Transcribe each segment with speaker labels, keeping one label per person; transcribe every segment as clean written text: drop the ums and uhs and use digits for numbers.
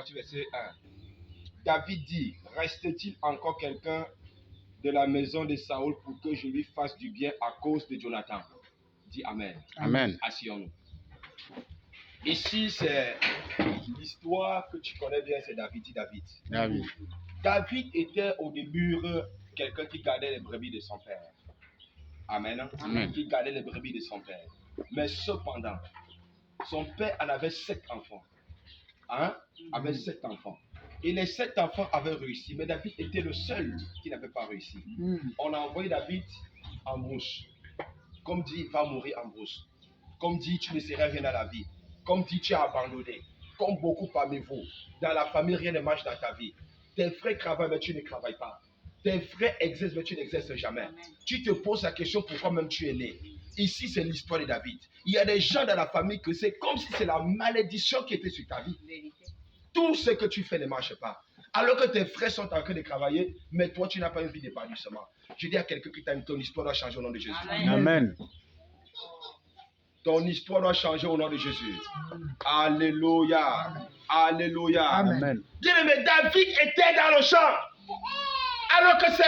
Speaker 1: partir verset 1. David dit, reste-t-il encore quelqu'un de la maison de Saoul pour que je lui fasse du bien à cause de Jonathan? Dis Amen.
Speaker 2: Amen.
Speaker 1: Asseyons-nous. Ici, c'est l'histoire que tu connais bien, c'est David. Dis David.
Speaker 2: David.
Speaker 1: David était au début quelqu'un qui gardait les brebis de son père. Amen.
Speaker 2: Amen.
Speaker 1: Qui gardait les brebis de son père. Mais cependant, son père en avait 7 enfants. Avait 7 enfants. Et les 7 enfants avaient réussi, mais David était le seul qui n'avait pas réussi. On a envoyé David en brousse. Comme dit, il va mourir en brousse. Comme dit, tu ne seras rien dans la vie. Comme dit, tu es abandonné. Comme beaucoup parmi vous. Dans la famille, rien ne marche dans ta vie. Tes frères travaillent, mais tu ne travailles pas. Tes frères exercent, mais tu n'exerces jamais. Tu te poses la question pourquoi même tu es né. Ici, c'est l'histoire de David. Il y a des gens dans la famille que c'est comme si c'est la malédiction qui était sur ta vie. Tout ce que tu fais ne marche pas. Alors que tes frères sont en train de travailler, mais toi, tu n'as pas une vie d'épanouissement. Je dis à quelqu'un qui t'aime, ton histoire doit changer au nom de Jésus.
Speaker 2: Amen.
Speaker 1: Ton histoire doit changer au nom de Jésus. Alléluia. Alléluia.
Speaker 2: Amen.
Speaker 1: Bien-aimé, David était dans le champ. Alors que ses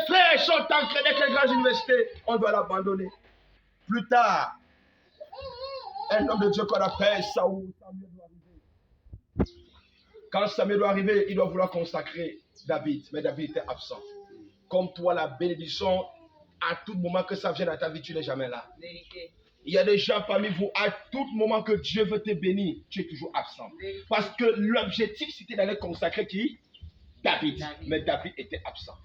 Speaker 1: frères sont en train d'être les grandes universités, on doit l'abandonner. Plus tard, un homme de Dieu qu'on appelle Saoul, Samuel doit arriver. Quand Samuel doit arriver, il doit vouloir consacrer David, mais David était absent. Comme toi, la bénédiction, à tout moment que ça vienne à ta vie, tu n'es jamais là. Il y a des gens parmi vous, à tout moment que Dieu veut te bénir, tu es toujours absent. Parce que l'objectif, c'était d'aller consacrer qui? David. Mais David était absent.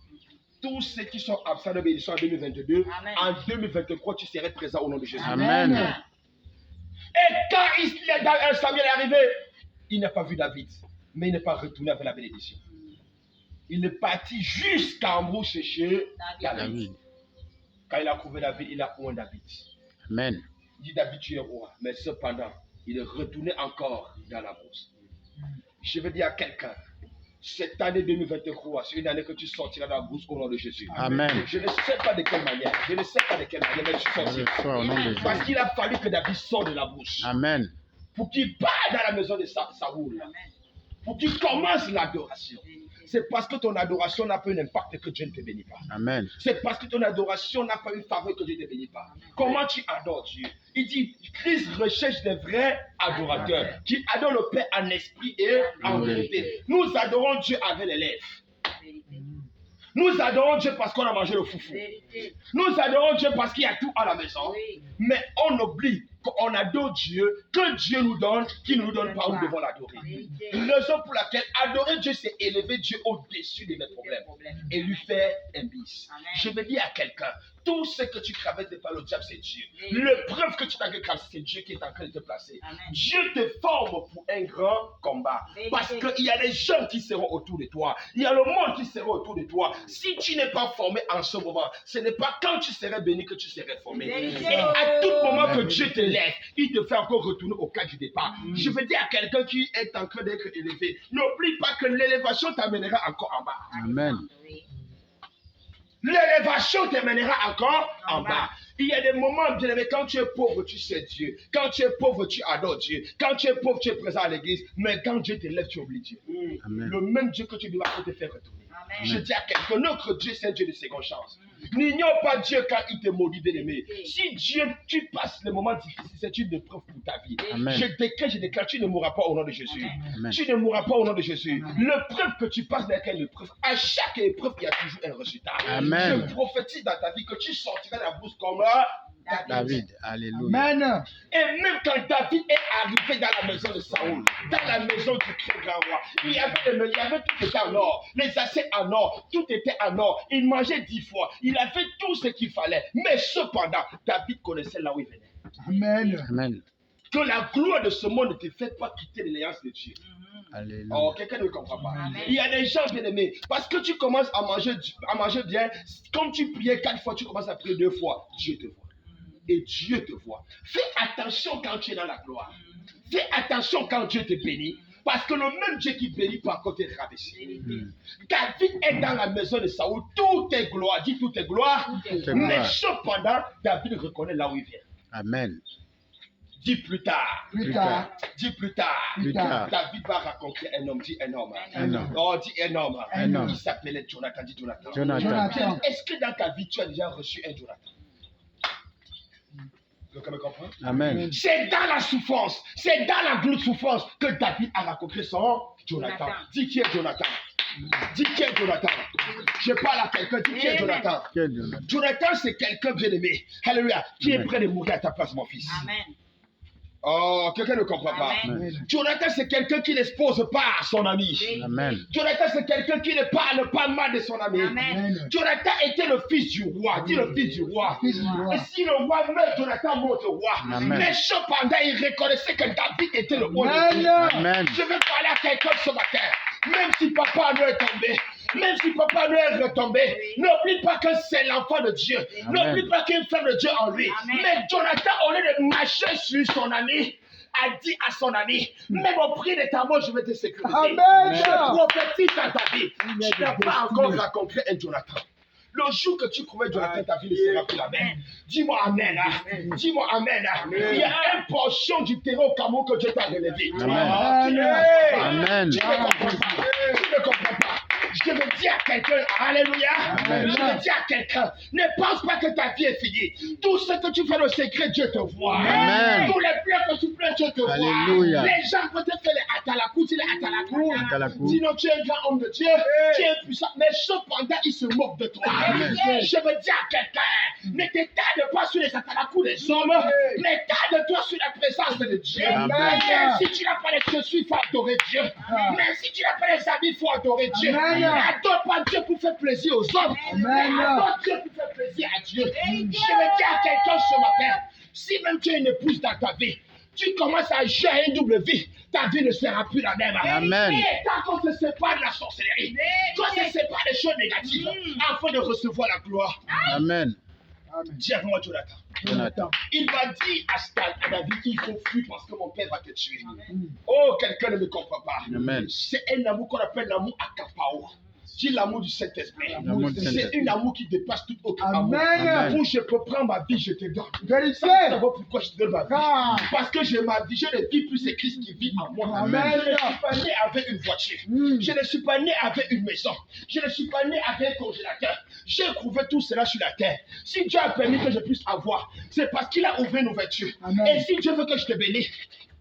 Speaker 1: Tous ceux qui sont absents de bénédiction en 2022, Amen. En 2023, tu serais présent au nom de Jésus.
Speaker 2: Amen.
Speaker 1: Et quand Samuel est arrivé, il n'a pas vu David, mais il n'est pas retourné avec la bénédiction. Il est parti jusqu'à Ambrousse chez David. Quand il a trouvé David, il a oué David.
Speaker 2: Amen.
Speaker 1: Il dit David, tu es roi. Mais cependant, il est retourné encore dans la brousse. Je veux dire à quelqu'un, cette année 2023, c'est une année que tu sortiras de la brousse au nom de Jésus.
Speaker 2: Amen.
Speaker 1: Je ne sais pas de quelle manière. Mais tu sortiras. Parce qu'il a fallu que David sorte de la brousse.
Speaker 2: Amen.
Speaker 1: Pour qu'il parte dans la maison de Saoul. Pour qu'il commence l'adoration. C'est parce que ton adoration n'a pas un impact que Dieu ne te bénit pas.
Speaker 2: Amen.
Speaker 1: C'est parce que ton adoration n'a pas une faveur que Dieu ne te bénit pas. Comment tu adores Dieu? Il dit, Christ recherche des vrais adorateurs qui adorent le Père en esprit et en vérité. Nous adorons Dieu avec les lèvres. Nous adorons Dieu parce qu'on a mangé le foufou. Nous adorons Dieu parce qu'il y a tout à la maison. Mais on oublie qu'on adore Dieu, que Dieu nous donne, qu'il ne nous donne pas, nous devons l'adorer. Raison pour laquelle adorer Dieu, c'est élever Dieu au-dessus de mes problèmes et lui faire un bis. Je veux dire à quelqu'un, tout ce que tu traverses par le diable, c'est Dieu. Le preuve que tu t'as traversé, c'est Dieu qui est en train de te placer. Dieu te forme pour un grand combat. Parce qu'il y a des gens qui seront autour de toi. Il y a le monde qui sera autour de toi. Si tu n'es pas formé en ce moment, ce n'est pas quand tu serais béni que tu serais formé. Et à tout moment que Dieu te lève, il te fait encore retourner au cas du départ. Je veux dire à quelqu'un qui est en train d'être élevé, n'oublie pas que l'élévation t'amènera encore en bas.
Speaker 2: Amen.
Speaker 1: L'élévation t'amènera encore en bas. Il y a des moments, bien aimé, quand tu es pauvre, tu sais Dieu. Quand tu es pauvre, tu adores Dieu. Quand tu es pauvre, tu es présent à l'église. Mais quand Dieu te lève, tu oublies Dieu.
Speaker 2: Amen.
Speaker 1: Le même Dieu que tu dois te faire retourner.
Speaker 3: Amen.
Speaker 1: Je dis à quelqu'un, notre Dieu, c'est un Dieu de seconde chance. N'ignore pas Dieu quand il te maudit, bien-aimé. Si Dieu, tu passes les moments difficiles, c'est une épreuve pour ta vie.
Speaker 2: Amen.
Speaker 1: Je déclare, tu ne mourras pas au nom de Jésus.
Speaker 2: Amen.
Speaker 1: Tu ne mourras pas au nom de Jésus. L'épreuve que tu passes n'est qu'une épreuve. À chaque épreuve, il y a toujours un résultat.
Speaker 2: Amen.
Speaker 1: Je prophétise dans ta vie que tu sortiras de la brousse comme
Speaker 2: David. Alléluia.
Speaker 3: Amen.
Speaker 1: Et même quand David est arrivé dans la maison de Saoul, dans la maison du très grand roi, il y avait tout était en or, les assiettes en or, tout était en or. Il mangeait 10 fois, il avait tout ce qu'il fallait. Mais cependant, David connaissait là où il venait.
Speaker 3: Amen.
Speaker 2: Amen.
Speaker 1: Que la gloire de ce monde ne te fait pas quitter l'alliance de Dieu.
Speaker 2: Alléluia.
Speaker 1: Oh, quelqu'un ne comprend pas.
Speaker 3: Amen.
Speaker 1: Il y a des gens bien aimés, parce que tu commences à manger bien, comme tu priais 4 fois, tu commences à prier 2 fois, Dieu te voit. Et Dieu te voit. Fais attention quand tu es dans la gloire. Fais attention quand Dieu te bénit. Parce que le même Dieu qui bénit peut encore te rabaisser. David est dans la maison de Saoul. Tout est gloire. Dis tout est gloire.
Speaker 2: Tout est
Speaker 1: Mais
Speaker 2: gloire.
Speaker 1: cependant, David reconnaît là où il vient.
Speaker 2: Amen.
Speaker 1: Dis plus tard.
Speaker 3: Plus tard.
Speaker 1: Dis plus tard.
Speaker 3: Plus tard.
Speaker 1: David va rencontrer un homme. Dis un homme.
Speaker 2: Un homme.
Speaker 1: Oh, dis un homme.
Speaker 2: Un homme.
Speaker 1: Il s'appelait Jonathan. Dis Jonathan.
Speaker 2: Jonathan.
Speaker 3: Jonathan.
Speaker 1: Est-ce que dans ta vie, tu as déjà reçu un Jonathan? Quelqu'un me comprend?
Speaker 2: Amen.
Speaker 1: C'est dans la souffrance, c'est dans la grande souffrance que David a rencontré son Jonathan. Dis qui est Jonathan? Dis qui est Jonathan? Je parle à quelqu'un, dis qui est Jonathan?
Speaker 2: Quel Jonathan?
Speaker 1: Jonathan, c'est quelqu'un bien aimé. Alléluia. Qui est
Speaker 2: Amen.
Speaker 1: prêt de mourir à ta place, mon fils?
Speaker 4: Amen.
Speaker 1: Oh, quelqu'un ne comprend pas.
Speaker 4: Amen.
Speaker 1: Jonathan, c'est quelqu'un qui n'expose pas son ami.
Speaker 2: Amen.
Speaker 1: Jonathan, c'est quelqu'un qui ne parle pas mal de son ami.
Speaker 4: Amen.
Speaker 1: Jonathan était le fils du roi. Dis le fils du roi.
Speaker 3: Fils du roi.
Speaker 1: Et si le roi meurt, Jonathan monte au roi.
Speaker 2: Amen.
Speaker 1: Mais cependant, il reconnaissait que David était le roi.
Speaker 3: Amen.
Speaker 2: Amen.
Speaker 1: Je veux parler à quelqu'un ce matin. Même si papa Noël est tombé, même si papa Noël est retombé, n'oublie pas que c'est l'enfant de Dieu.
Speaker 2: Amen.
Speaker 1: N'oublie pas qu'il y a une femme de Dieu en lui.
Speaker 4: Amen.
Speaker 1: Mais Jonathan, au lieu de marcher sur son ami, a dit à son ami, même au prix de ta mort, je vais te sécuriser.
Speaker 3: Amen.
Speaker 1: Je prophétise dans ta vie.
Speaker 3: Amen.
Speaker 1: Tu n'as pas encore rencontré un Jonathan. Le jour que tu trouves Jonathan, ta vie ne sera plus la même. Dis-moi Amen. Dis-moi Amen. Il y a une portion du terrain au Cameroun que Dieu t'a relevé.
Speaker 2: Amen.
Speaker 1: Tu ne
Speaker 2: Amen.
Speaker 1: comprends pas. Tu ne comprends pas. Je veux dire à quelqu'un, alléluia,
Speaker 2: Amen.
Speaker 1: je veux dire à quelqu'un, ne pense pas que ta vie est finie. Tout ce que tu fais le secret, Dieu te voit.
Speaker 2: Amen.
Speaker 1: Tous les plans que tu plais, Dieu te
Speaker 2: Alléluia.
Speaker 1: voit. Les gens peuvent te faire les atalakou, tu les atalakou.
Speaker 2: Atalakou.
Speaker 1: Sinon, tu es un grand homme de Dieu, tu es puissant, mais cependant, il se moque de toi.
Speaker 2: Amen.
Speaker 1: Je veux dire à quelqu'un, ne t'étale pas sur les atalakou des hommes, mais t'étale-toi sur la présence de Dieu.
Speaker 2: Amen.
Speaker 1: Et si tu n'as pas les chaussures, il faut adorer Dieu. Mais si tu n'as pas les habits, il faut adorer Dieu.
Speaker 3: Amen.
Speaker 1: Adore pas Dieu pour faire plaisir aux hommes.
Speaker 3: Amen.
Speaker 1: Adore Dieu pour faire plaisir à Dieu. Je veux dire à quelqu'un ce matin, si même tu as une épouse dans ta vie, tu commences à gérer une double vie, ta vie ne sera plus la même.
Speaker 2: Amen.
Speaker 1: Et tant qu'on se sépare de la sorcellerie, qu'on se sépare des choses négatives, afin de recevoir la gloire.
Speaker 2: Amen.
Speaker 1: Dis avec moi, Jonathan.
Speaker 2: Jonathan.
Speaker 1: Il va dire à David qu'il faut fuir parce que mon père va te tuer. Oh, quelqu'un ne me comprend pas.
Speaker 2: Amen.
Speaker 1: C'est un amour qu'on appelle l'amour akapao. Dis l'amour du Saint-Esprit.
Speaker 2: L'amour du
Speaker 1: C'est
Speaker 2: Saint-Esprit.
Speaker 1: un amour qui dépasse tout autre amour.
Speaker 3: Amen.
Speaker 1: Où je peux prendre ma vie, je te donne.
Speaker 3: Vérité.
Speaker 1: Sans savoir pourquoi je te donne ma vie.
Speaker 3: Ah.
Speaker 1: Parce que j'ai ma vie, je ne vis plus, c'est Christ qui vit en moi.
Speaker 3: Amen.
Speaker 1: Je ne suis pas né avec une voiture. Je ne suis pas né avec une maison. Je ne suis pas né avec un congélateur. J'ai trouvé tout cela sur la terre. Si Dieu a permis que je puisse avoir, c'est parce qu'il a ouvert une ouverture.
Speaker 3: Amen.
Speaker 1: Et si Dieu veut que je te bénisse,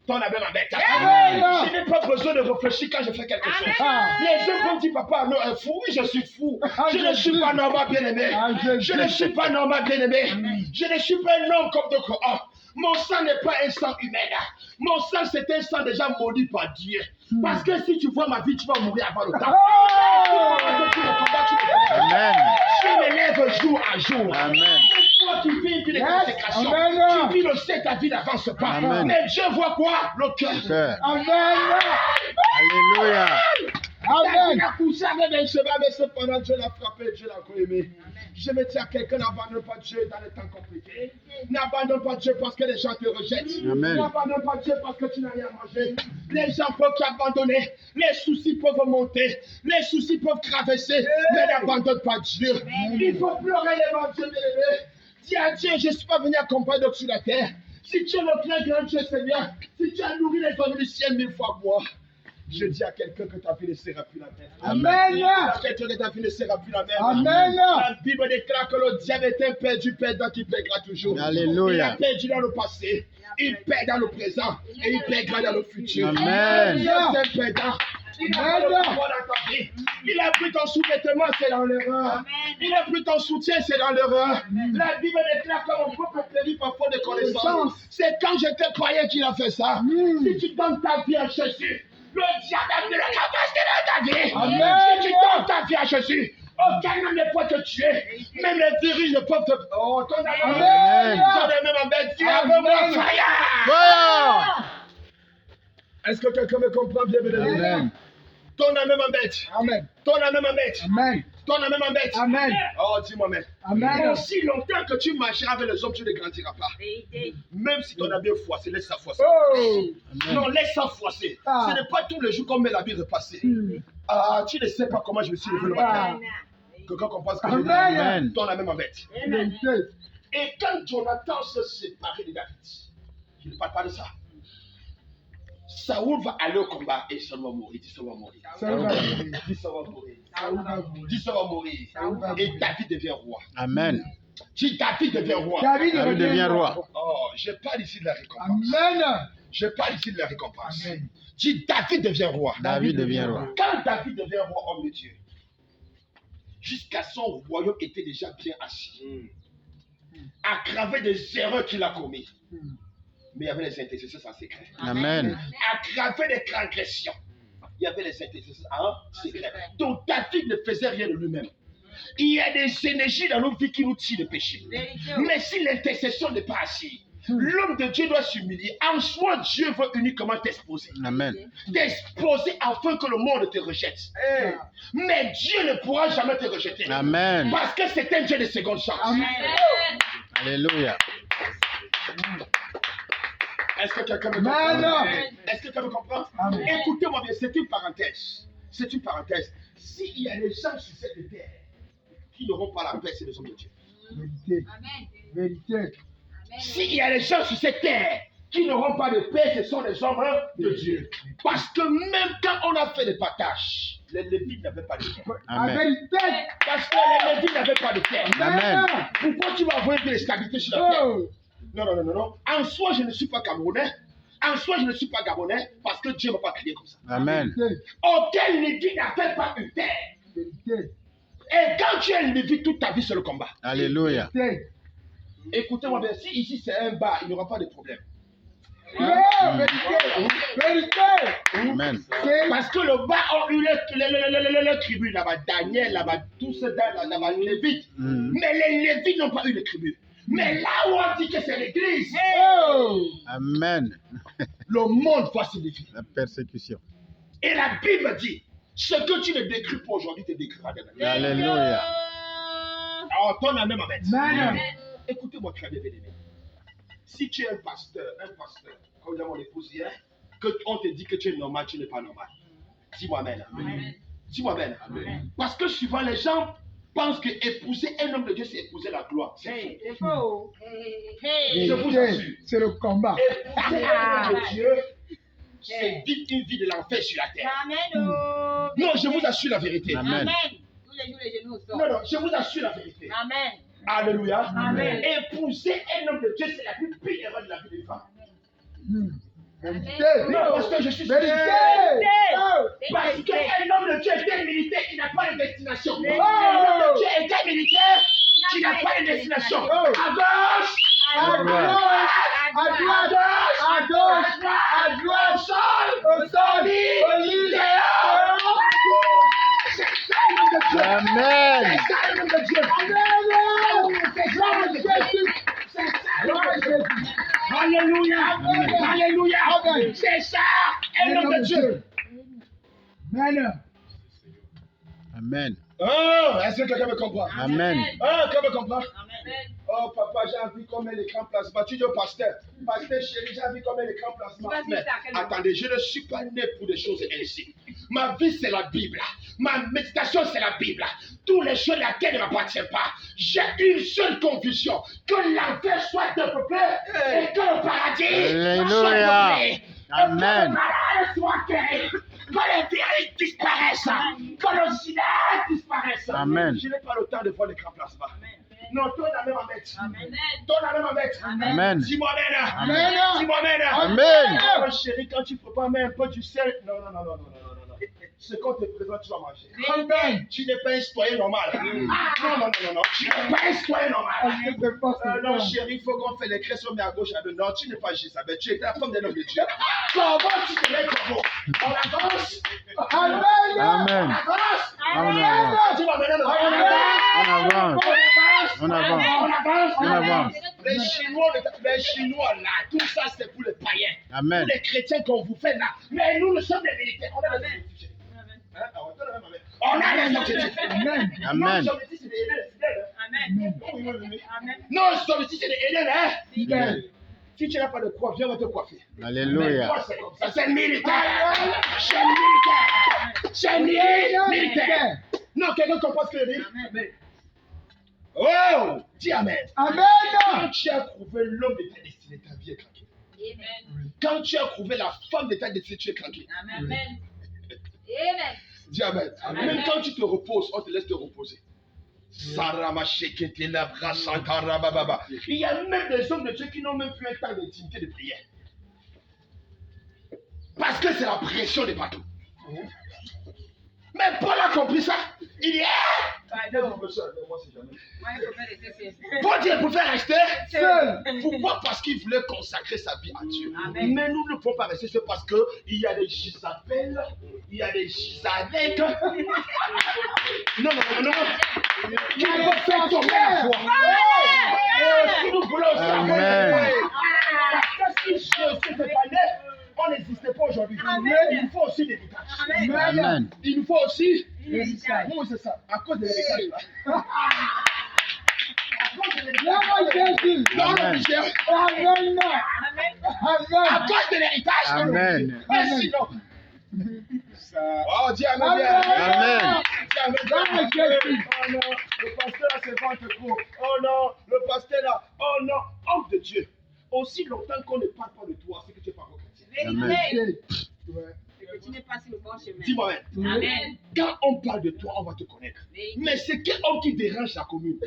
Speaker 1: ton ami m'embête.
Speaker 3: Amen.
Speaker 1: Je n'ai pas besoin de réfléchir quand je fais quelque chose.
Speaker 3: Ah.
Speaker 1: Les gens vont dire, papa, non, un fou. Oui, je suis fou. Je ne suis pas normal, bien-aimé.
Speaker 3: Ah,
Speaker 1: Je ne suis pas normal, bien-aimé. Je ne suis pas un homme comme d'autres hommes. Mon sang n'est pas un sang humain. Mon sang, c'est un sang déjà maudit par Dieu. Parce que si tu vois ma vie, tu vas mourir avant le temps.
Speaker 2: Amen.
Speaker 1: Je me lève jour à jour.
Speaker 2: Amen.
Speaker 1: Toi qui vis une vie de
Speaker 3: Yes.
Speaker 1: consécration,
Speaker 3: Amen.
Speaker 1: tu vis le ciel, ta vie n'avance pas.
Speaker 2: Amen.
Speaker 1: Mais Dieu voit quoi? Le cœur.
Speaker 2: Cœur.
Speaker 3: Amen.
Speaker 2: Alléluia.
Speaker 3: Amen.
Speaker 1: Il a poussé avec un cheval, mais cependant Dieu l'a frappé, Dieu l'a encore aimé. Je vais dire à quelqu'un, n'abandonne pas Dieu dans les temps compliqués. N'abandonne pas Dieu parce que les gens te rejettent.
Speaker 2: Amen.
Speaker 1: N'abandonne pas Dieu parce que tu n'as rien mangé. Les gens peuvent t'abandonner. Les soucis peuvent monter. Les soucis peuvent traverser. Mais n'abandonne pas Dieu. Il faut pleurer devant Dieu, bien-aimé. Dis à Dieu, je ne suis pas venu accompagner d'autres sur la terre. Si tu es le plein grand Dieu, Seigneur, si tu as nourri les hommes du ciel 1000 fois moi, je dis à quelqu'un que ta vie ne sera plus la même.
Speaker 3: Amen.
Speaker 1: Je dis à quelqu'un que ta vie ne sera plus la même.
Speaker 3: Amen.
Speaker 1: La Bible déclare que le diable est un perdu perdant qui perdra toujours.
Speaker 2: Alléluia.
Speaker 1: Il a perdu dans le passé, il perd dans le présent et il perdra dans le futur.
Speaker 2: Amen.
Speaker 1: Dieu est un perdant. Il a pris le pouvoir dans ta vie. Il a pris ton sous-vêtement, c'est dans l'erreur. Il a pris ton soutien, c'est dans l'erreur. La Bible déclare que mon peuple périt par faute de connaissance. C'est quand j'étais croyant qu'il a fait ça. Si tu donnes ta vie à Jésus, le diable a mis la capacité dans ta vie.
Speaker 3: Amen.
Speaker 1: Si tu donnes ta vie à Jésus, aucun homme ne peut te tuer. Même les dirigeants ne peuvent te... Oh, ton ami
Speaker 2: Amen.
Speaker 1: m'embête. Dis avec moi, fire.
Speaker 2: Fire.
Speaker 1: Est-ce que quelqu'un me comprend bien, bien
Speaker 2: Amen.
Speaker 1: Ton ami m'embête.
Speaker 3: Amen.
Speaker 1: Ton ami m'embête.
Speaker 3: Amen.
Speaker 1: Ton ami m'embête.
Speaker 3: Amen.
Speaker 1: Oh, dis-moi, mais.
Speaker 3: Amen.
Speaker 1: Aussi longtemps que tu marcheras avec les hommes, tu ne grandiras pas. Même si ton ami est froissé, laisse ça froisser.
Speaker 3: Oh.
Speaker 1: Non, laisse ça froisser.
Speaker 3: Ah.
Speaker 1: Ce n'est pas tous les jours qu'on met la vie repasser. Ah, tu ne sais pas comment je me suis levé le matin. Quelqu'un comprend ce que je dis?
Speaker 3: Amen.
Speaker 1: Ton ami m'embête.
Speaker 3: Vérité.
Speaker 1: Et quand Jonathan se séparait de David, Je ne parle pas de ça. Saoul va aller au combat et Saul va mourir. Dis Saul va mourir.
Speaker 3: Saoul va mourir.
Speaker 1: Dis Saul va mourir.
Speaker 3: Saoul va mourir.
Speaker 1: Dis Saul va mourir.
Speaker 3: Saoul va
Speaker 1: Et
Speaker 3: mourir.
Speaker 1: David devient roi.
Speaker 2: Amen.
Speaker 1: Dis David devient roi.
Speaker 3: David
Speaker 2: David devient roi.
Speaker 1: Oh, je parle ici de la récompense.
Speaker 3: Amen.
Speaker 1: Je parle ici de la récompense.
Speaker 3: Amen.
Speaker 1: Dis David devient roi.
Speaker 2: David devient roi.
Speaker 1: Quand David devient roi, homme de Dieu, jusqu'à son royaume était déjà bien assis. Aggravé des erreurs qu'il a commises. Mais il y avait les intercesseurs en secret.
Speaker 2: Amen.
Speaker 1: Aggravé des transgressions. Il y avait les intercesseurs en secret. Donc David ne faisait rien de lui-même. Il y a des énergies dans nos vies qui nous tirent le péché. Mais si l'intercession n'est pas assise, l'homme de Dieu doit s'humilier. En soi, Dieu veut uniquement t'exposer.
Speaker 2: Amen.
Speaker 1: T'exposer afin que le monde te rejette. Mais Dieu ne pourra jamais te rejeter.
Speaker 2: Amen.
Speaker 1: Parce que c'est un Dieu de seconde chance.
Speaker 2: Alléluia.
Speaker 1: Est-ce que quelqu'un me
Speaker 3: Amen.
Speaker 1: comprend? Est-ce que quelqu'un me comprend?
Speaker 3: Amen.
Speaker 1: Écoutez-moi bien, c'est une parenthèse. C'est une parenthèse. S'il y a des gens sur cette terre qui n'auront pas la paix, c'est les hommes de Dieu.
Speaker 3: Vérité. Vérité.
Speaker 1: S'il y a des gens sur cette terre qui n'auront pas de paix, ce sont les hommes de Dieu. Parce que même quand on a fait des partages, les Lévites n'avaient pas de terre.
Speaker 3: La
Speaker 2: Amen.
Speaker 3: vérité.
Speaker 1: Parce que les Lévites n'avaient pas de terre.
Speaker 2: Amen.
Speaker 1: Pourquoi tu vas envoyer de l'instabilité sur la terre?
Speaker 3: Oh.
Speaker 1: Non. En soi, je ne suis pas Camerounais. En soi, je ne suis pas Gabonais parce que Dieu ne m'a pas créé comme ça.
Speaker 2: Amen.
Speaker 3: Vérité.
Speaker 1: Aucun Lévite n'avait pas une terre.
Speaker 3: Vérité.
Speaker 1: Et quand tu es Lévite, toute ta vie, c'est le combat.
Speaker 2: Alléluia.
Speaker 3: Vérité.
Speaker 1: Écoutez-moi bien, si ici c'est un bar, il n'y aura pas de problème.
Speaker 3: Oh, vérité. Vérité.
Speaker 2: Amen.
Speaker 3: C'est
Speaker 1: Parce que le bar a eu les tribus là-bas, Daniel là-bas, tous ceux là-bas, les Lévites. Mais les Lévites n'ont pas eu de tribus. Mais là où on dit que c'est l'église,
Speaker 3: oh.
Speaker 2: Amen.
Speaker 1: le monde va se défier.
Speaker 2: La persécution.
Speaker 1: Et la Bible dit, ce que tu ne décris pas aujourd'hui te décrira demain.
Speaker 2: Alléluia.
Speaker 1: Alors, ton la même amène.
Speaker 3: Amen.
Speaker 1: Écoutez-moi très bien, bien-aimé. Si tu es un pasteur, comme dit mon épouse hier, qu'on te dit que tu es normal, tu n'es pas normal. Dis-moi amen. Dis-moi amen. Parce que souvent les gens pensent que épouser un homme de Dieu, c'est épouser la gloire. C'est faux. Je vous assure.
Speaker 3: Vérité. C'est le combat.
Speaker 1: Épouser un homme de Dieu, c'est vivre une vie de l'enfer sur la terre. Non, je vous assure la vérité.
Speaker 2: Amen.
Speaker 4: Tous les jours, les genoux sortent.
Speaker 1: Non, je vous assure la vérité.
Speaker 4: Amen.
Speaker 1: Alléluia.
Speaker 4: Amen.
Speaker 1: Épouser un homme de Dieu, c'est la plus pire erreur de la vie d'une femme.
Speaker 3: Vérité.
Speaker 1: Non, parce que je suis
Speaker 3: Vérité. Oh.
Speaker 1: Parce qu'un homme de Dieu est un militaire qui n'a pas de destination.
Speaker 3: Oh.
Speaker 1: Un homme de Dieu est un militaire qui n'a pas de destination.
Speaker 3: Oh.
Speaker 1: À gauche,
Speaker 3: À droite, à droite, à gauche, à droite, au sol, au lit.
Speaker 1: C'est ça un homme de Dieu.
Speaker 2: Amen.
Speaker 1: C'est ça un homme de Dieu. C'est ça un homme de Dieu. C'est ça un homme de Dieu. Alléluia. Alléluia. C'est ça un homme de Dieu.
Speaker 3: Amen.
Speaker 2: Amen.
Speaker 1: Oh, est-ce que quelqu'un me comprend?
Speaker 2: Amen.
Speaker 1: Oh, quelqu'un me comprend?
Speaker 4: Amen.
Speaker 1: Oh, papa, j'ai envie qu'on met l'écran plasma. Tu dis au pasteur, pasteur chéri, j'ai envie qu'on met l'écran plasma.
Speaker 4: Vas-y,
Speaker 1: Mais
Speaker 4: ça, quel
Speaker 1: attendez, je ne suis pas né pour des choses ainsi. Ma vie, c'est la Bible. Ma méditation, c'est la Bible. Tous les choses, la terre ne m'appartient pas. J'ai une seule conviction, que l'enfer soit dépeuplé et que le paradis soit
Speaker 2: Alléluia.
Speaker 1: peuplé.
Speaker 2: Amen.
Speaker 1: Que le malade soit guéri. Que les virus disparaissent. Que le sida disparaisse.
Speaker 2: Amen.
Speaker 1: Je n'ai pas le temps de voir l'écran plasma. Non, toi, la même en mettre.
Speaker 4: Amen.
Speaker 1: Toi, la même en mettre.
Speaker 2: Amen.
Speaker 1: Dis-moi amen.
Speaker 3: Amen.
Speaker 1: Dis-moi amen.
Speaker 2: Amen.
Speaker 1: Oh, chérie, quand tu prépares même un peu du sel. Non. Ce qu'on te présente, tu vas manger.
Speaker 3: Amen.
Speaker 1: Tu n'es pas un citoyen normal. Non. Tu n'es pas un citoyen normal.
Speaker 3: Est-ce que c'est pas
Speaker 1: Non, chérie, il faut qu'on fait les crêpes mais à gauche, à droite. Non, tu n'es pas Jézabel. Tu es la femme d'un homme de Dieu. Comment tu te mets comme vous? On avance.
Speaker 3: Amen.
Speaker 2: Amen.
Speaker 1: Avance.
Speaker 2: On avance.
Speaker 1: Dis-moi maintenant.
Speaker 2: On avance. On avance.
Speaker 1: Les Chinois là, tout ça c'est pour les païens.
Speaker 2: Amen.
Speaker 1: Pour les chrétiens qu'on vous fait là. Mais nous sommes des militaires. On a des objectifs. On a des objectifs.
Speaker 3: Amen.
Speaker 2: Amen.
Speaker 1: Nos objectifs, c'est des
Speaker 4: Amen.
Speaker 1: Amen. Nos objectifs, c'est des Hélènes, hein.
Speaker 3: Fidèle.
Speaker 1: Si tu n'as pas de coiffe, viens, on va te coiffer. Mais
Speaker 2: Alléluia.
Speaker 1: moi, c'est comme ça. C'est militaire. C'est militaire. C'est militaire. Non, quelqu'un comprend ce que je dis?
Speaker 4: Amen.
Speaker 1: Oh, dis Amen.
Speaker 3: Amen.
Speaker 1: Quand tu as trouvé l'homme de ta destinée, ta vie est tranquille. Quand tu as trouvé la femme de ta destinée, tu es tranquille.
Speaker 4: Amen.
Speaker 1: Dis Amen.
Speaker 4: Amen.
Speaker 1: Même quand tu te reposes, on te laisse te reposer. Il y a même des hommes de Dieu qui n'ont même plus un temps d'intimité de prière. Parce que c'est la pression des bateaux. Mais Paul a compris ça. Il dit,
Speaker 4: Pardon.
Speaker 1: moi, c'est jamais.
Speaker 4: Moi, il faut faire des essais.
Speaker 1: Paul dit, pour faire rester
Speaker 3: Seul.
Speaker 1: Pourquoi? Parce qu'il voulait consacrer sa vie à Dieu.
Speaker 4: Amen.
Speaker 1: Mais nous ne pouvons pas rester, c'est parce qu'il y a des Gisabelles, il y a des Gisavec. Non. Qui vont faire tomber la foi. Et aussi, nous voulons aussi
Speaker 2: Amen.
Speaker 1: avoir. Parce que si cette année, on n'existait pas aujourd'hui.
Speaker 4: Amen.
Speaker 1: Il nous faut aussi l'héritage.
Speaker 2: Amen.
Speaker 1: Il nous faut aussi
Speaker 4: L'héritage.
Speaker 1: Oui, c'est ça. À cause de l'héritage. là. À cause de l'héritage.
Speaker 3: Lève Jésus.
Speaker 1: Non,
Speaker 2: Amen.
Speaker 1: Michel.
Speaker 3: Amen.
Speaker 4: Amen.
Speaker 1: À cause de l'héritage.
Speaker 2: Amen.
Speaker 1: Mais sinon. Oh, dis Amen.
Speaker 2: Amen.
Speaker 1: Dis Amen. Oh non, le pasteur là, c'est pas trop. Oh non, le pasteur là. Oh non, homme de Dieu. Aussi longtemps qu'on ne parle pas de toi, c'est que tu es pas encore chrétien.
Speaker 4: Vérité.
Speaker 3: Ouais.
Speaker 4: Que tu n'es pas sur le bon chemin.
Speaker 1: Dis-moi,
Speaker 4: Amen.
Speaker 1: quand on parle de toi, on va te connaître.
Speaker 4: Vérité.
Speaker 1: Mais c'est quel homme qui dérange la commune?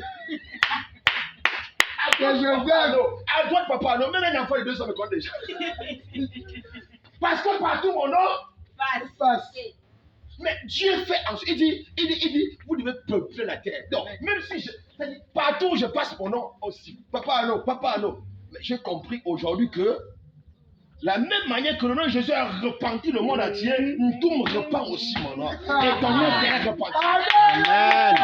Speaker 3: Que je
Speaker 1: Papa, non. À droite, papa, non. Même un enfant de 2 ans me connaît déjà. Parce que partout, mon nom.
Speaker 3: passe.
Speaker 1: Mais Dieu fait ensuite. Il dit, vous devez peupler la terre. Donc, même si c'est-à-dire, partout où je passe mon nom aussi. Papa, non. Mais j'ai compris aujourd'hui que la même manière que le nom de Jésus a repenti le monde entier, tout me repent aussi mon nom. Et ton nom sera repenti.
Speaker 2: Amen.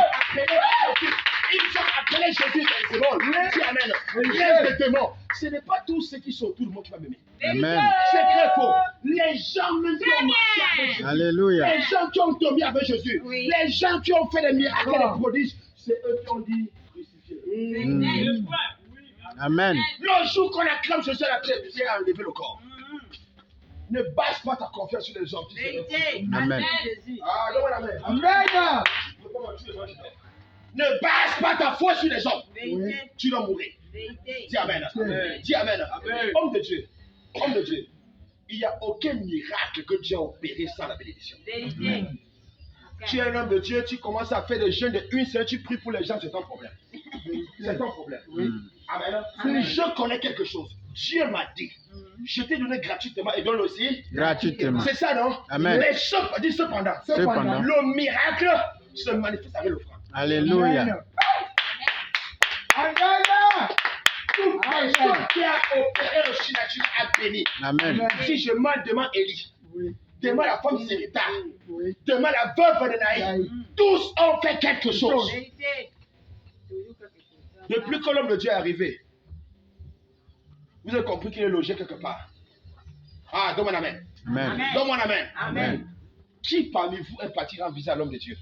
Speaker 1: Ils ont appelé Jésus, c'est bon. Dis Amen. Reste de démons. Ce n'est pas tous ceux qui sont autour de moi qui vont m'aimer.
Speaker 2: Amen.
Speaker 1: C'est très faux. Les gens même qui ont marché avec Jésus.
Speaker 2: Alléluia.
Speaker 1: Les gens qui ont tombé avec Jésus.
Speaker 4: Oui.
Speaker 1: Les gens qui ont fait des miracles et des prodiges. C'est eux qui ont dit crucifié.
Speaker 2: Amen.
Speaker 1: Le jour qu'on acclame Jésus à la terre, Dieu a enlevé le corps. Ne base pas ta confiance sur les hommes. Tu sais.
Speaker 4: Vérité.
Speaker 2: Amen.
Speaker 4: Jésus.
Speaker 1: Ah, donne-moi la main.
Speaker 3: Amen.
Speaker 1: Ne base pas ta foi sur les hommes.
Speaker 4: Vérité.
Speaker 1: Tu dois mourir.
Speaker 4: Vérité.
Speaker 1: Dis Amen.
Speaker 3: Amen.
Speaker 1: Dis Amen. Homme de Dieu. Il n'y a aucun miracle que Dieu a opéré sans la bénédiction.
Speaker 4: Vérité.
Speaker 1: Tu es un homme de Dieu, tu commences à faire des jeûnes de une semaine, tu pries pour les gens, c'est ton problème. C'est ton problème. Amen.
Speaker 4: Amen.
Speaker 1: Je connais quelque chose. Dieu m'a dit, je t'ai donné gratuitement et donne aussi.
Speaker 2: Gratuitement.
Speaker 1: C'est ça, non?
Speaker 2: Amen.
Speaker 1: Mais dis cependant,
Speaker 2: Cependant.
Speaker 1: le miracle se manifeste avec l'offrande.
Speaker 2: Alléluia.
Speaker 3: Amen.
Speaker 1: Toute personne qui a opéré le signature a béni.
Speaker 2: Amen.
Speaker 1: Si je demande Élie,
Speaker 3: Oui.
Speaker 1: demande la femme Sérita,
Speaker 3: Oui.
Speaker 1: demande la veuve de Naï, tous ont fait quelque chose.
Speaker 4: Vérité. Toujours quelque chose.
Speaker 1: Depuis que l'homme de Dieu est arrivé, vous avez compris qu'il est logé quelque part. Ah, donne-moi la main.
Speaker 2: Amen.
Speaker 4: Amen.
Speaker 1: Donne-moi la main.
Speaker 4: Amen.
Speaker 1: Qui parmi vous est parti rendre visite à l'homme de Dieu?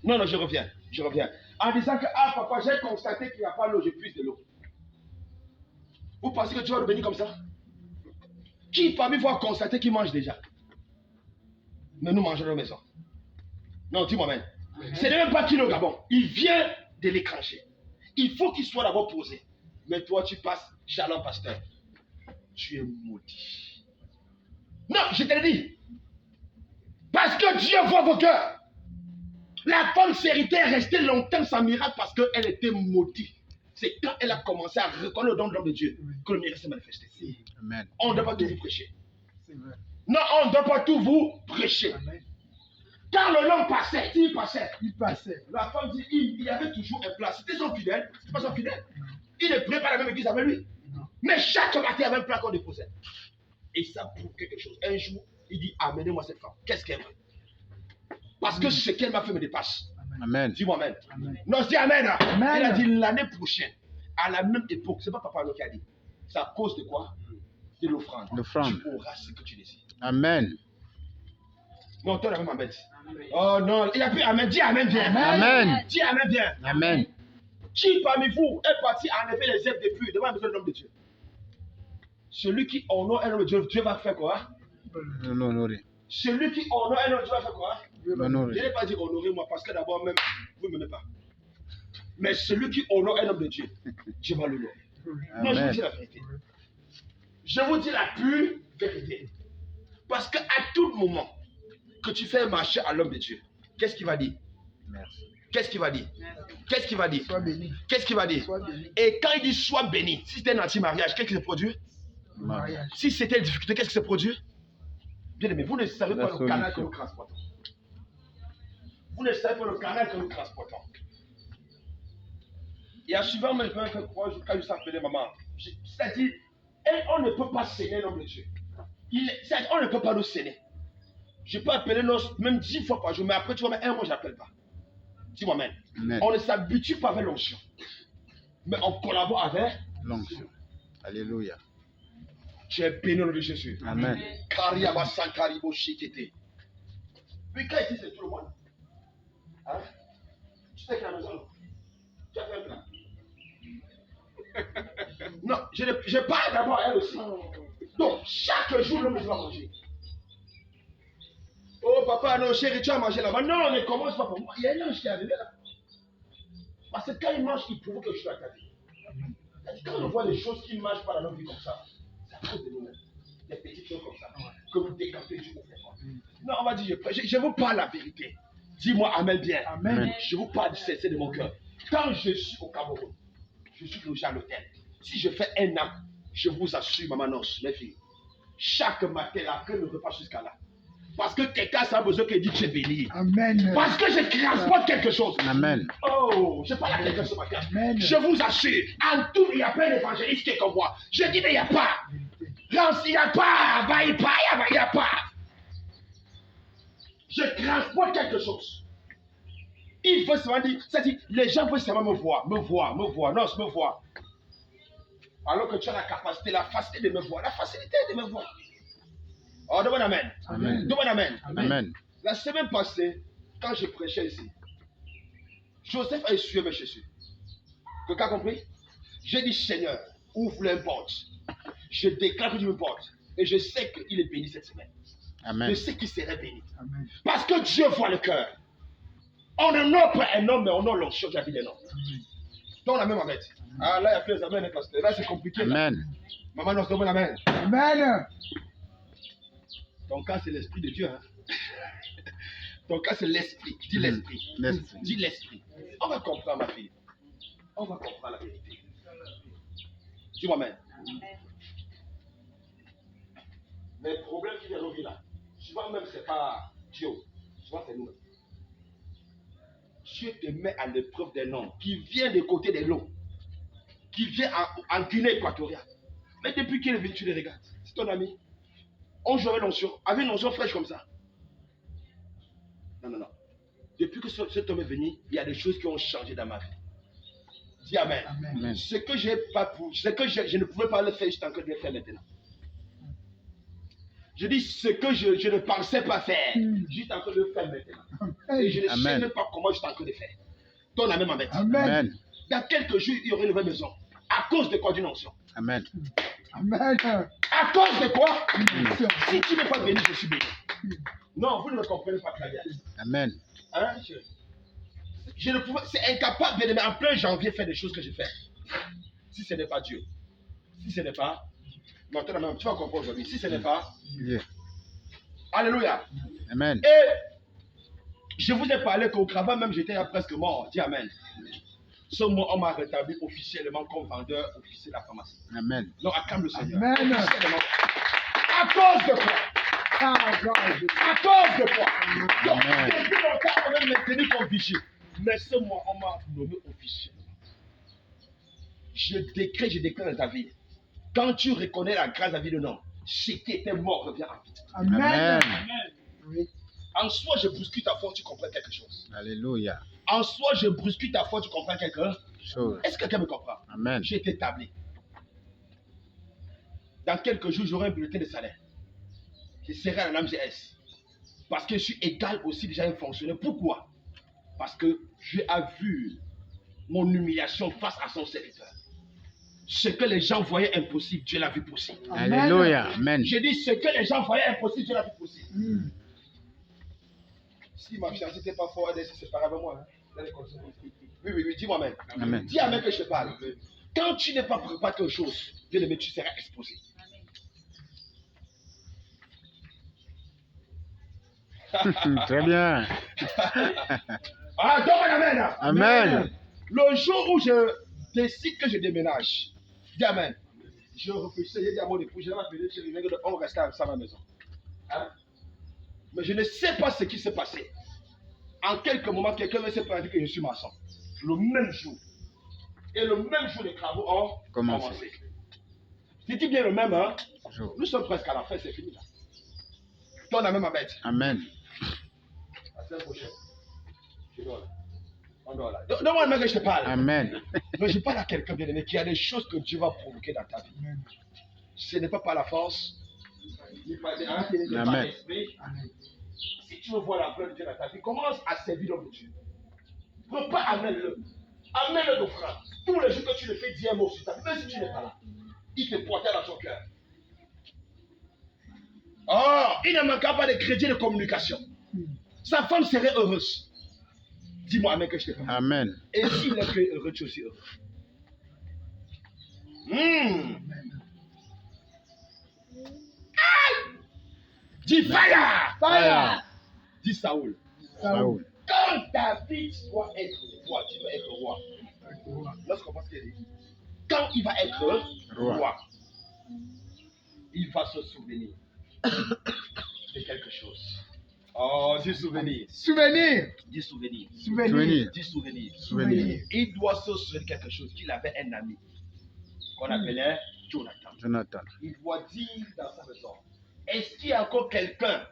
Speaker 1: Non, je reviens. En disant que, ah papa, j'ai constaté qu'il n'y a pas l'eau, je puise de l'eau. Vous pensez que tu vas le bénir comme ça? Qui parmi vous a constaté qu'il mange déjà? Mais nous mangeons à la maison. Non, dis-moi même. Ce n'est même pas qu'il est au Gabon. Il vient de l'écranger. Il faut qu'il soit d'abord posé. Mais toi, tu passes, shalom pasteur. Tu es maudit. Non, je te le dis. Parce que Dieu voit vos cœurs. La femme Sérita est restée longtemps sans miracle parce qu'elle était maudite. C'est quand elle a commencé à reconnaître le don de l'homme de Dieu que le miracle s'est manifesté.
Speaker 2: Amen.
Speaker 1: On ne doit pas tout vous prêcher.
Speaker 3: C'est vrai.
Speaker 1: Non, on ne doit pas tout vous prêcher.
Speaker 3: Amen.
Speaker 1: Quand le homme passait, il passait.
Speaker 3: Il passait.
Speaker 1: La femme dit, il y avait toujours un plat. C'était son fidèle. C'était pas son fidèle. Il ne priait pas la même église avec lui.
Speaker 3: Non.
Speaker 1: Mais chaque matin, il y avait un plat qu'on déposait. Et ça prouve quelque chose. Un jour, il dit, amenez-moi cette femme. Qu'est-ce qu'elle veut? Parce que ce qu'elle m'a fait me dépasse.
Speaker 2: Amen.
Speaker 1: Dis-moi amen.
Speaker 3: Amen.
Speaker 1: Non, je dis amen.
Speaker 3: Amen.
Speaker 1: Il a dit l'année prochaine, à la même époque, c'est pas Papa qui a dit. C'est à cause de quoi? De l'offrande.
Speaker 2: L'offrande.
Speaker 1: Tu auras ce que tu désires.
Speaker 2: Amen.
Speaker 1: Non, toi, la même amen. Oh non, il n'y a plus amen. Dis amen bien.
Speaker 2: Amen.
Speaker 1: Dis amen bien.
Speaker 2: Amen.
Speaker 1: Qui parmi vous est parti enlever les ailes des puits devant la maison de l'homme de Dieu? Celui qui honore un homme de Dieu, Dieu va faire quoi?
Speaker 2: L'honorer.
Speaker 1: Celui qui honore un homme de Dieu va faire quoi? Je
Speaker 2: L'honorer.
Speaker 1: n'ai pas dit honorer-moi parce que d'abord même, vous ne m'aimez pas. Mais celui qui honore un homme de Dieu, Dieu va l'honorer. Non, je vous
Speaker 2: Amen.
Speaker 1: dis la vérité. Je vous dis la pure vérité. Parce qu'à tout moment que tu fais marcher à l'homme de Dieu, qu'est-ce qu'il va dire?
Speaker 2: Merci.
Speaker 1: Qu'est-ce qu'il va dire? Qu'est-ce qu'il va dire?
Speaker 3: Sois béni.
Speaker 1: Qu'est-ce qu'il va dire?
Speaker 3: Sois béni.
Speaker 1: Et quand il dit sois béni, si c'était un anti-mariage, qu'est-ce qui se produit?
Speaker 3: Mariage.
Speaker 1: Si c'était une difficulté, qu'est-ce qui se produit? Bien aimé, vous ne savez
Speaker 2: La
Speaker 1: pas le canal que
Speaker 2: solution.
Speaker 1: nous transportons. Vous ne savez pas le canal que nous transportons. Il y a souvent même quand je s'appelais maman, c'est-à-dire, on ne peut pas saigner l'homme de Dieu. On ne peut pas nous saigner. Je peux appeler même 10 fois par jour, mais après tu vois, un mois je n'appelle pas. Dis-moi même.
Speaker 2: Amen.
Speaker 1: On ne s'habitue pas avec l'onction. Mais on collabore avec.
Speaker 2: L'onction. Alléluia.
Speaker 1: Tu es béni au nom de Jésus.
Speaker 2: Amen.
Speaker 1: Kariaba Sankaribo Shikete. Puis quand il dit c'est tout le monde. Hein? Tu sais qu'à la maison, tu as fait un plan. Non, je parle d'abord à elle aussi. Donc, chaque jour, l'homme doit manger. Oh papa, non, chérie, tu as mangé là-bas. Non, ne commence pas pour moi. Il y a un ange qui est arrivé là. Parce que quand il mange, il provoque quelque chose à ta vie. Quand on voit des choses qui ne marchent pas dans notre vie comme ça, c'est à cause de nous-mêmes. Des petites choses comme ça. Que vous décapez du coup. Non, on va dire, je vous parle la vérité. Dis-moi Amen bien.
Speaker 3: Amen.
Speaker 1: Je vous parle du sincère de mon cœur. Quand je suis au Cameroun, je suis logé à l'hôtel. Si je fais un an, je vous assure, maman, non, mes filles, chaque matin, la queue ne repas jusqu'à là. Parce que quelqu'un a besoin qu'il dise que tu es béni.
Speaker 3: Amen.
Speaker 1: Parce que je transporte quelque chose.
Speaker 2: Amen.
Speaker 1: Oh, je parle à quelqu'un ce matin.
Speaker 3: Amen.
Speaker 1: Je vous assure, en tout, il n'y a pas d'évangéliste qui est comme moi. Je dis, mais il n'y a pas. Non, il n'y a pas. Bah, il n'y a pas. Je transporte quelque chose. Il faut seulement dire, c'est-à-dire, les gens veulent seulement me voir. Non, me voir. Alors que tu as la capacité, la facilité de me voir. La facilité de me voir. Oh, demande Amen.
Speaker 2: Amen.
Speaker 1: Demande Amen.
Speaker 2: Amen.
Speaker 1: La semaine passée, quand je prêchais ici, Joseph a essuyé mes chaussures. Quelqu'un a compris? J'ai dit, Seigneur, ouvre une porte. Je déclare que tu me portes. Et je sais qu'il est béni cette semaine.
Speaker 2: Amen.
Speaker 1: Je sais qu'il serait béni.
Speaker 3: Amen.
Speaker 1: Parce que Dieu voit le cœur. On ne nomme pas un homme, mais on nomme l'onction de la vie d'un homme. Donc la même Amen. Ah là, il y a plus Amen, parce que là, c'est compliqué. Là.
Speaker 2: Amen.
Speaker 1: Maman, non, c'est bon Amen.
Speaker 3: Amen.
Speaker 1: Ton cas, c'est l'esprit de Dieu. Hein? Ton cas, c'est l'esprit. Dis l'esprit.
Speaker 2: L'esprit.
Speaker 1: Dis l'esprit. On va comprendre, ma fille. On va comprendre la vérité. Dis-moi Amen. Mais le problème qui vient de là, souvent même, ce n'est pas Dieu. Souvent, c'est nous. Dieu te met à l'épreuve d'un homme qui vient des côtés des lots, qui vient en Guinée équatoriale. Mais depuis qu'il est venu, tu les regardes. C'est ton ami. On joue avec une onction fraîche comme ça. Non. Depuis que cet homme est venu, il y a des choses qui ont changé dans ma vie. Dis Amen.
Speaker 2: Amen.
Speaker 1: Ce que je ne pouvais pas le faire, je suis en train de le faire maintenant. Je dis ce que je ne pensais pas faire, je suis en train de le faire maintenant. Et je ne sais
Speaker 2: Amen.
Speaker 1: même pas comment je suis en train de faire. Donne la même Amen.
Speaker 3: Amen.
Speaker 2: Amen.
Speaker 1: Dans quelques jours, il y aura une nouvelle maison. À cause de quoi d'une onction?
Speaker 2: Amen.
Speaker 3: Amen.
Speaker 1: À cause de quoi? Si tu n'es pas béni, je suis béni. Non, vous ne me comprenez pas très bien.
Speaker 2: Amen.
Speaker 1: Hein? Je ne pouvais, c'est incapable de en plein janvier faire des choses que je fais. Si ce n'est pas Dieu. Si ce n'est pas. Non, tu vas comprendre aujourd'hui. Si ce n'est pas.
Speaker 2: Yeah.
Speaker 1: Alléluia.
Speaker 2: Amen.
Speaker 1: Et je vous ai parlé qu'au travail même, j'étais presque mort. Dis Amen. Ce mois, on m'a rétabli officiellement comme vendeur officiel de la pharmacie.
Speaker 2: Amen.
Speaker 1: Non, acclame le Seigneur.
Speaker 3: Amen.
Speaker 1: Officiellement. À cause de quoi? À cause de quoi? Donc,
Speaker 2: Amen.
Speaker 1: depuis longtemps, on m'a maintenu comme vigile. Mais ce mois, on m'a nommé officiellement. Je déclare dans ta vie. Quand tu reconnais la grâce de la vie de l'homme, ce qui était mort revient en vie.
Speaker 3: Amen.
Speaker 4: Amen.
Speaker 1: En soi, je brusque ta foi, tu comprends quelque chose.
Speaker 2: Alléluia.
Speaker 1: En soi, je brusque ta foi, tu comprends quelque chose.
Speaker 2: Chose.
Speaker 1: Est-ce que quelqu'un me comprend?
Speaker 2: Amen.
Speaker 1: J'ai été établi. Dans quelques jours, j'aurai un bulletin de salaire. Je serai à la MGS. Parce que je suis égal aussi déjà à un fonctionnaire. Pourquoi? Parce que Dieu a vu mon humiliation face à son serviteur. Ce que les gens voyaient impossible, Dieu l'a vu possible.
Speaker 2: Alléluia. Amen.
Speaker 1: Je dis ce que les gens voyaient impossible, Dieu l'a vu possible. Si ma fiancée n'était pas forte, elle s'est séparée avec moi. Hein. Oui, dis-moi même.
Speaker 2: Amen.
Speaker 1: Dis à même que je te parle. Quand tu n'es pas préparé quelque chose, bien aimé, tu seras exposé.
Speaker 2: Très bien.
Speaker 1: Ah, donne un amen.
Speaker 2: Amen.
Speaker 1: Le jour où je décide que je déménage, dis amen. Je réfléchis, j'ai dit à mon époux, je l'ai appelé, je lui ai dit, on reste ensemble à la maison. Hein? Mais je ne sais pas ce qui s'est passé. En quelques moments, quelqu'un me s'est présenté que je suis maçon. Le même jour. Et le même jour, les travaux ont commencé. Je dis bien le même, hein? Nous sommes presque à la fin, c'est fini là. Toi, on a même à mettre.
Speaker 2: Amen.
Speaker 1: La semaine prochaine. Je dors là. On dort là. Donne-moi le mec que je te parle.
Speaker 2: Amen.
Speaker 1: Mais je parle à quelqu'un bien aimé qui a des choses que Dieu va provoquer dans ta vie. Ce n'est pas par la force, ni par l'esprit. Si tu veux voir la gloire de Dieu dans ta vie, commence à servir l'homme de Dieu. Prends amène-le. Amène-le d'offrande. Tous les jours que tu le fais, dis un mot sur ta vie, même si tu n'es pas là. Il te portait dans son cœur. Oh, il ne manquera pas de crédit de communication. Sa femme serait heureuse. Dis-moi, amen, que je te parle.
Speaker 2: Amen.
Speaker 1: Et s'il est heureux, tu es aussi heureux. Dis fire!
Speaker 2: Fire.
Speaker 1: Dis Saoul.
Speaker 2: Saoul.
Speaker 1: Quand David doit être roi, tu vas être roi. Lorsqu'on pense qu'il dit, quand il va être roi, il va se souvenir de quelque chose. Oh, dis souvenir.
Speaker 3: Souvenir.
Speaker 1: Dis souvenir.
Speaker 3: Souvenir.
Speaker 1: Dis souvenir.
Speaker 3: Souvenir.
Speaker 1: Il doit se souvenir de quelque chose, qu'il avait un ami qu'on appelait Jonathan.
Speaker 2: Jonathan.
Speaker 1: Il doit dire dans sa maison, est-ce qu'il y a encore quelqu'un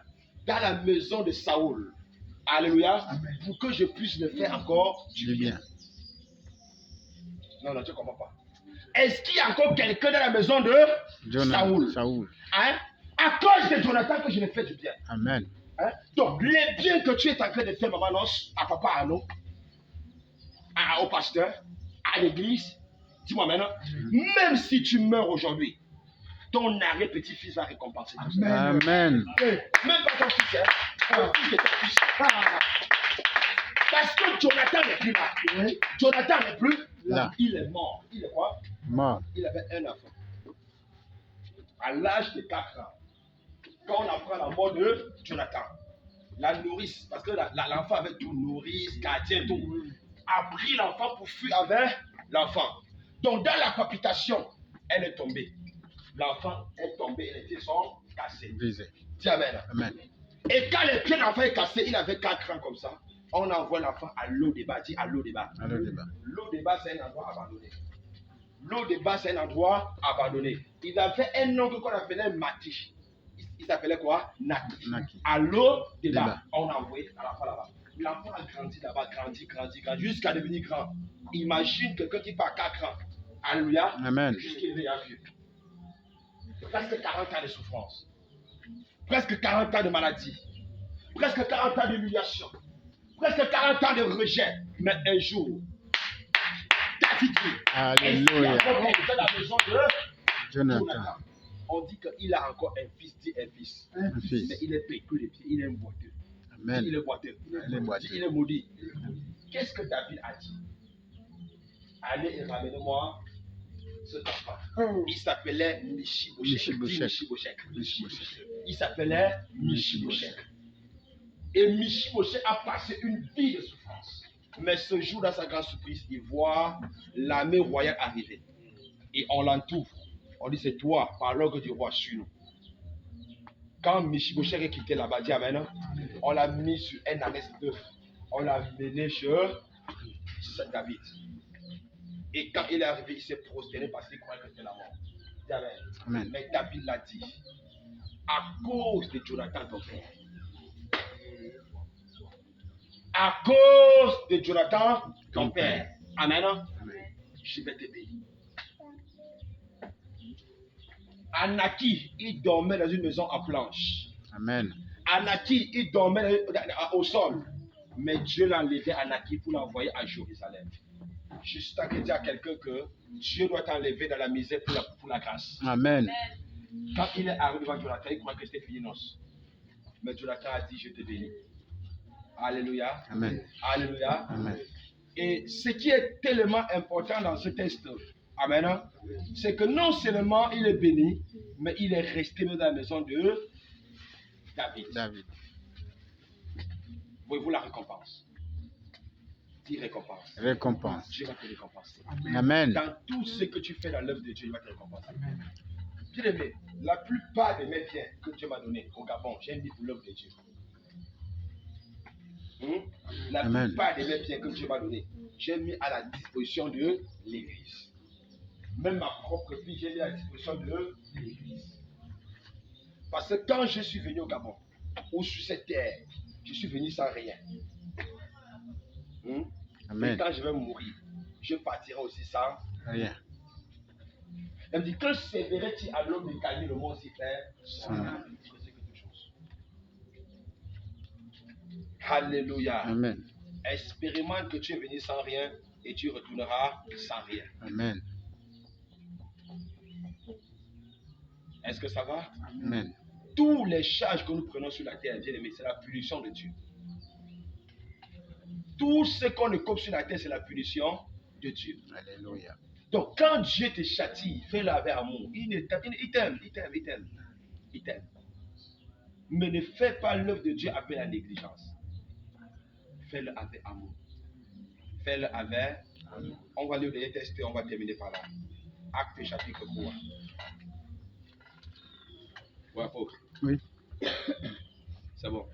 Speaker 1: dans la maison de Saoul? Alléluia.
Speaker 3: Amen.
Speaker 1: Pour que je puisse me faire encore
Speaker 2: Du bien.
Speaker 1: Non, tu ne comprends pas. Est-ce qu'il y a encore quelqu'un dans la maison de Saoul?
Speaker 2: Saoul.
Speaker 1: Hein? À cause de Jonathan que je me fais du bien.
Speaker 2: Amen.
Speaker 1: Hein? Donc, les biens que tu es en train de faire, maman Noce, à papa Arnaud, au pasteur, à l'église, dis-moi maintenant, même si tu meurs aujourd'hui, ton arrière-petit-fils va récompenser tout ça.
Speaker 2: Amen.
Speaker 1: Même pas ton fils, hein? Ton fils est ton fils. Parce que Jonathan n'est plus là. Jonathan n'est plus
Speaker 2: Là.
Speaker 1: Il est mort. Il est quoi?
Speaker 2: Mort.
Speaker 1: Il avait un enfant. À l'âge de 4 ans, quand on apprend la mort de Jonathan, la nourrice, parce que l'enfant avait tout, nourrice, gardien, tout, a pris l'enfant pour fuir avec l'enfant. Donc dans la palpitation, elle est tombée. L'enfant est tombé et les pieds sont cassés.
Speaker 2: Visé.
Speaker 1: Dis amen.
Speaker 2: Amen.
Speaker 1: Et quand les pieds de l'enfant est cassé, il avait 4 ans comme ça, on envoie l'enfant à l'eau débat. Dis à l'eau débat.
Speaker 2: Alors, débat.
Speaker 1: L'eau débat, c'est un endroit abandonné. L'eau débat, c'est un endroit abandonné. Il avait un oncle qu'on appelait Mati. Il s'appelait quoi? Naki.
Speaker 2: Naki.
Speaker 1: À l'eau débat,
Speaker 2: Débat.
Speaker 1: on a envoyé à l'enfant là-bas. L'enfant a grandi là-bas, grandi, jusqu'à devenir grand. Imagine quelqu'un qui part 4 ans. Alléluia.
Speaker 2: Amen.
Speaker 1: Jusqu'il devient vieux. Presque 40 ans de souffrance. Presque 40 ans de maladie. Presque 40 ans d'humiliation. Presque 40 ans de rejet. Mais un jour, David dit,
Speaker 2: Alléluia.
Speaker 1: est-ce qu'il y a encore quelqu'un dans la maison de
Speaker 2: Jonathan.
Speaker 1: Jonathan? On dit qu'il a encore un fils, dit un fils.
Speaker 2: Un fils.
Speaker 1: Mais il est pécu les pieds, il est un boiteux.
Speaker 2: Amen.
Speaker 1: Il est boiteux.
Speaker 2: Il est boiteux.
Speaker 1: Il est maudit. Qu'est-ce que David a dit? Allez et ramenez-moi cet enfant. Il s'appelait Michibosheth. Il s'appelait Michibosheth. Et Michibosheth a passé une vie de souffrance. Mais ce jour, dans sa grande surprise, il voit l'armée royale arriver. Et on l'entoure. On dit, c'est toi, par l'ordre du roi, suis-nous. Quand Michibosheth est quitté là-bas, dit Amen, on l'a mis sur un ânesse d'œuf. On l'a mené chez David. Et quand il est arrivé, il s'est prosterné parce qu'il croyait que c'était la mort. Dit Amen.
Speaker 2: Amen.
Speaker 1: Mais David l'a dit, à cause de Jonathan, ton père. À cause de Jonathan, ton père. Amen.
Speaker 2: Amen.
Speaker 1: Je vais te bénir. Anaki, il dormait dans une maison en planche.
Speaker 2: Amen.
Speaker 1: Anaki, il dormait au sol. Mais Dieu l'a enlevé Anaki pour l'envoyer à Jérusalem. Juste à dire à quelqu'un que Dieu doit t'enlever dans la misère pour la grâce.
Speaker 2: Amen.
Speaker 1: Quand il est arrivé devant Jonathan, il croyait que c'était fini, non. Mais Jonathan a dit, je te bénis. Alléluia.
Speaker 2: Amen.
Speaker 1: Alléluia.
Speaker 2: Amen.
Speaker 1: Et ce qui est tellement important dans ce texte, amen, c'est que non seulement il est béni, mais il est resté dans la maison de David.
Speaker 2: David.
Speaker 1: Voyez-vous la récompense? Dis récompense.
Speaker 2: Récompense.
Speaker 1: Dieu va te récompenser.
Speaker 2: Amen.
Speaker 1: Dans tout ce que tu fais dans l'œuvre de Dieu, il va te récompenser. Bien aimé, la plupart de mes biens que Dieu m'a donnés au Gabon, j'ai mis pour l'œuvre de Dieu. La
Speaker 2: Amen.
Speaker 1: plupart de mes biens que Dieu m'a donnés, j'ai mis à la disposition de l'Église. Même ma propre vie, j'ai mis à la disposition de l'Église. Parce que quand je suis venu au Gabon, ou sur cette terre, je suis venu sans rien.
Speaker 2: Amen.
Speaker 1: Et quand je vais mourir, je partirai aussi sans
Speaker 2: Rien.
Speaker 1: Elle me dit, que servirait-il à l'homme de gagner le monde si frère sans quelque chose? Alléluia.
Speaker 2: Amen.
Speaker 1: Expérimente que tu es venu sans rien et tu retourneras sans rien.
Speaker 2: Amen.
Speaker 1: Est-ce que ça va?
Speaker 2: Amen.
Speaker 1: Tous les charges que nous prenons sur la terre, bien aimé, c'est la punition de Dieu. Tout ce qu'on écope sur la terre, c'est la punition de Dieu.
Speaker 2: Alléluia.
Speaker 1: Donc, quand Dieu te châtie, fais-le avec amour. Il t'aime. Mais ne fais pas l'œuvre de Dieu avec la négligence. Fais-le avec amour. Fais-le avec amour. On va lire le texte et on va terminer par là. Acte chapitre 3. Ouais, apôtre.
Speaker 2: Oui.
Speaker 1: C'est bon.